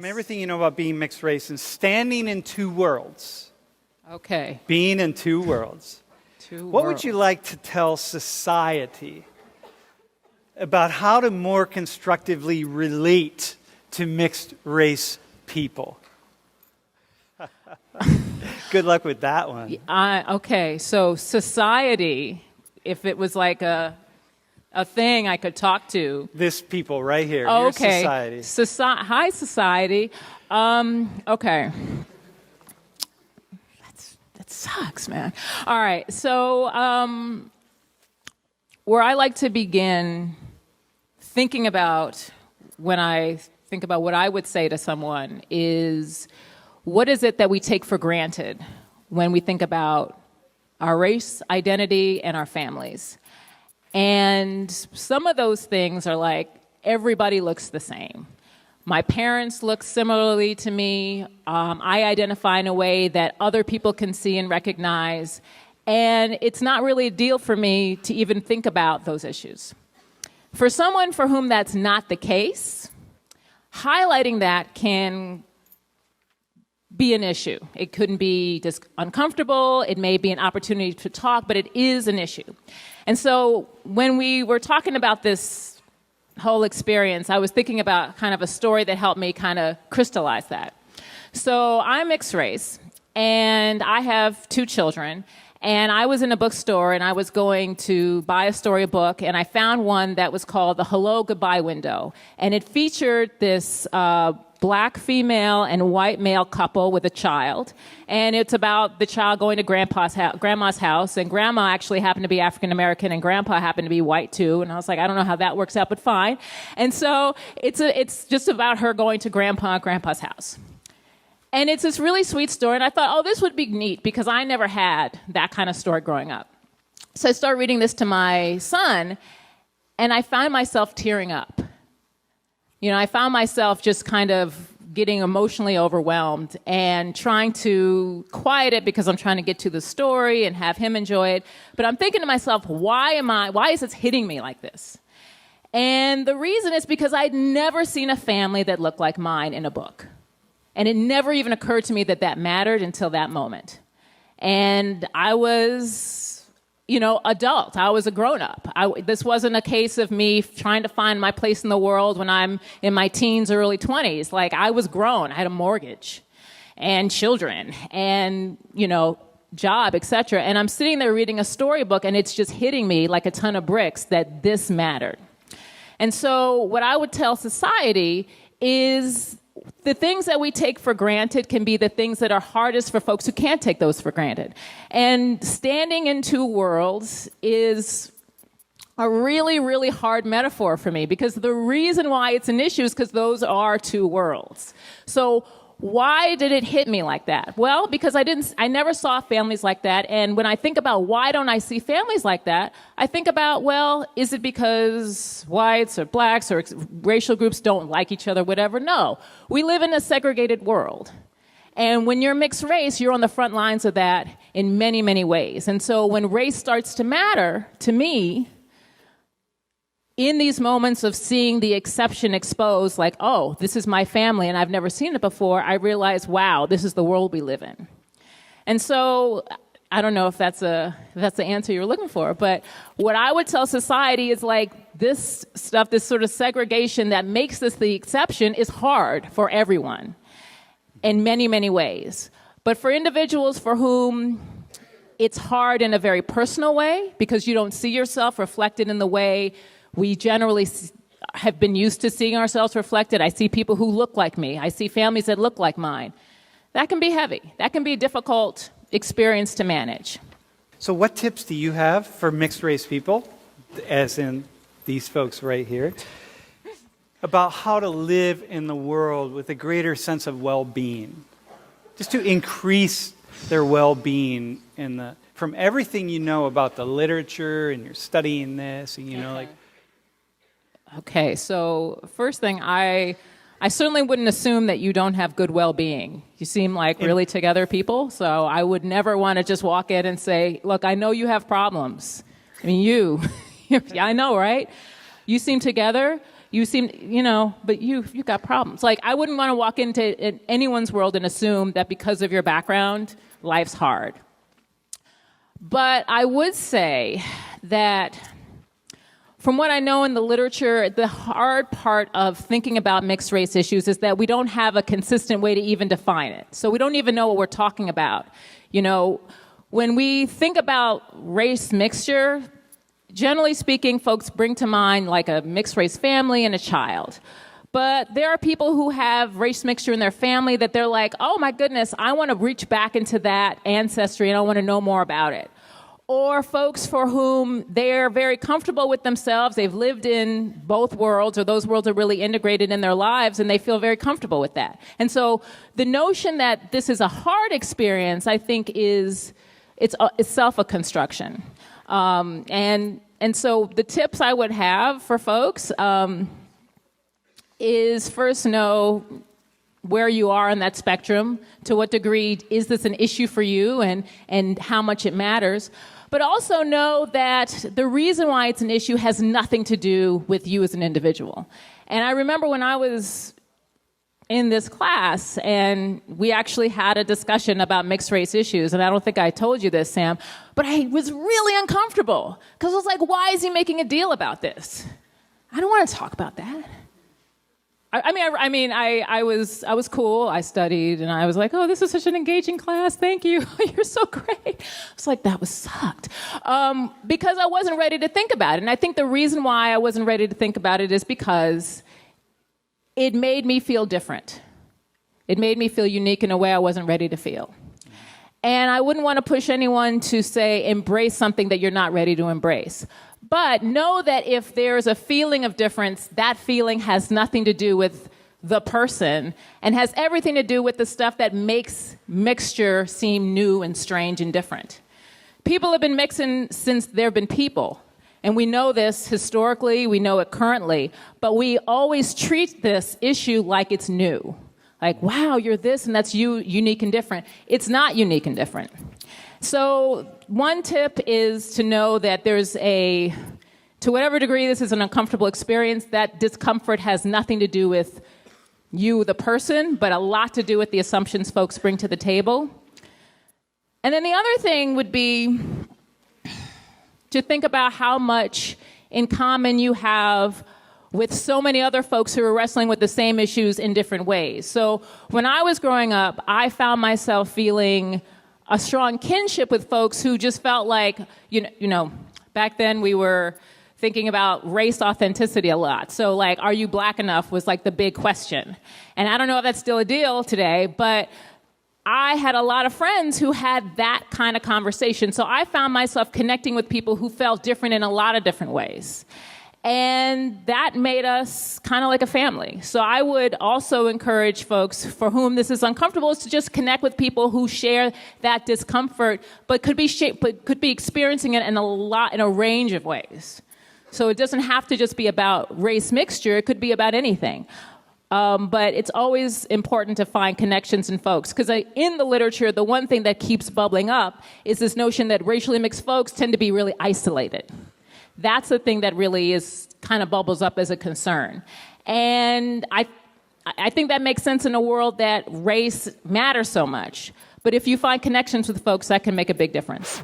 From everything you know about being mixed race and standing in two worlds. Okay. Being in two worlds. What would you like to tell society about how to more constructively relate to mixed race people? Good luck with that one. Okay, so society, if it was like a thing I could talk to. This people right here. Okay. Here's society. Hi, society. Okay. That sucks, man. All right, so where I like to begin thinking about when I think about what I would say to someone is, what is it that we take for granted when we think about our race, identity, and our families? And some of those things are like, everybody looks the same. My parents look similarly to me. I identify in a way that other people can see and recognize. And it's not really a deal for me to even think about those issues. For someone for whom that's not the case, highlighting that can be an issue. It couldn't be just uncomfortable. It may be an opportunity to talk, but it is an issue. And so when we were talking about this whole experience, I was thinking about kind of a story that helped me kind of crystallize that. So I'm mixed race, and I have 2 children. And I was in a bookstore, and I was going to buy a storybook, and I found one that was called The Hello Goodbye Window. And it featured this black female and white male couple with a child. And it's about the child going to grandma's house, and grandma actually happened to be African American, and grandpa happened to be white too. And I was like, I don't know how that works out, but fine. And so it's just about her going to grandpa's house. And it's this really sweet story, and I thought, oh, this would be neat, because I never had that kind of story growing up. So I started reading this to my son, and I found myself tearing up. You know, I found myself just kind of getting emotionally overwhelmed and trying to quiet it because I'm trying to get to the story and have him enjoy it. But I'm thinking to myself, why is this hitting me like this? And the reason is because I'd never seen a family that looked like mine in a book. And it never even occurred to me that that mattered until that moment. And I was, adult. I was a grown-up. This wasn't a case of me trying to find my place in the world when I'm in my teens or early 20s. Like, I was grown. I had a mortgage and children and, job, etc. And I'm sitting there reading a storybook, and it's just hitting me like a ton of bricks that this mattered. And so what I would tell society is, the things that we take for granted can be the things that are hardest for folks who can't take those for granted. And standing in two worlds is a really, really hard metaphor for me, because the reason why it's an issue is because those are two worlds. So why did it hit me like that? Well, because I never saw families like that. And when I think about why don't I see families like that, I think about, well, is it because whites or blacks or racial groups don't like each other, whatever? No. We live in a segregated world. And when you're mixed race, you're on the front lines of that in many, many ways. And so when race starts to matter, to me, in these moments of seeing the exception exposed, like, oh, this is my family and I've never seen it before, I realize, wow, this is the world we live in. And so I don't know if that's the answer you're looking for, but what I would tell society is, like, this stuff, this sort of segregation that makes this the exception is hard for everyone in many, many ways. But for individuals for whom it's hard in a very personal way, because you don't see yourself reflected in the way we generally have been used to seeing ourselves reflected. I see people who look like me. I see families that look like mine. That can be heavy. That can be a difficult experience to manage. So what tips do you have for mixed race people, as in these folks right here, about how to live in the world with a greater sense of well-being? Just to increase their well-being from everything you know about the literature, and you're studying this, and Okay, so first thing, I certainly wouldn't assume that you don't have good well-being. You seem like really together people, so I would never want to just walk in and say, look, I know you have problems. I mean, yeah, I know, right? You seem together. You seem, but you've got problems. Like, I wouldn't want to walk into anyone's world and assume that because of your background, life's hard. But I would say that from what I know in the literature, the hard part of thinking about mixed race issues is that we don't have a consistent way to even define it. So we don't even know what we're talking about. When we think about race mixture, generally speaking, folks bring to mind like a mixed race family and a child. But there are people who have race mixture in their family that they're like, oh my goodness, I want to reach back into that ancestry and I want to know more about it. Or folks for whom they're very comfortable with themselves, they've lived in both worlds, or those worlds are really integrated in their lives, and they feel very comfortable with that. And so the notion that this is a hard experience, I think, is itself a construction. And so the tips I would have for folks is first know where you are on that spectrum, to what degree is this an issue for you, and how much it matters. But also know that the reason why it's an issue has nothing to do with you as an individual. And I remember when I was in this class and we actually had a discussion about mixed race issues, and I don't think I told you this, Sam, but I was really uncomfortable because I was like, why is he making a deal about this? I don't want to talk about that. I was cool. I studied, and I was like, oh, this is such an engaging class. Thank you. You're so great. I was like, that was sucked. Because I wasn't ready to think about it. And I think the reason why I wasn't ready to think about it is because it made me feel different. It made me feel unique in a way I wasn't ready to feel. And I wouldn't want to push anyone to say, embrace something that you're not ready to embrace. But know that if there's a feeling of difference, that feeling has nothing to do with the person and has everything to do with the stuff that makes mixture seem new and strange and different. People have been mixing since there have been people. And we know this historically, we know it currently, but we always treat this issue like it's new. Like, wow, you're this and that's you, unique and different. It's not unique and different. So one tip is to know that to whatever degree this is an uncomfortable experience, that discomfort has nothing to do with you, the person, but a lot to do with the assumptions folks bring to the table. And then the other thing would be to think about how much in common you have with so many other folks who are wrestling with the same issues in different ways. So when I was growing up, I found myself feeling a strong kinship with folks who just felt like, back then we were thinking about race authenticity a lot. So like, are you black enough was like the big question. And I don't know if that's still a deal today, but I had a lot of friends who had that kind of conversation. So I found myself connecting with people who felt different in a lot of different ways. And that made us kind of like a family. So I would also encourage folks for whom this is uncomfortable is to just connect with people who share that discomfort, but could be experiencing it in a range of ways. So it doesn't have to just be about race mixture. It could be about anything. But it's always important to find connections in folks. Because in the literature, the one thing that keeps bubbling up is this notion that racially mixed folks tend to be really isolated. That's the thing that really is kind of bubbles up as a concern. And I think that makes sense in a world that race matters so much. But if you find connections with folks, that can make a big difference.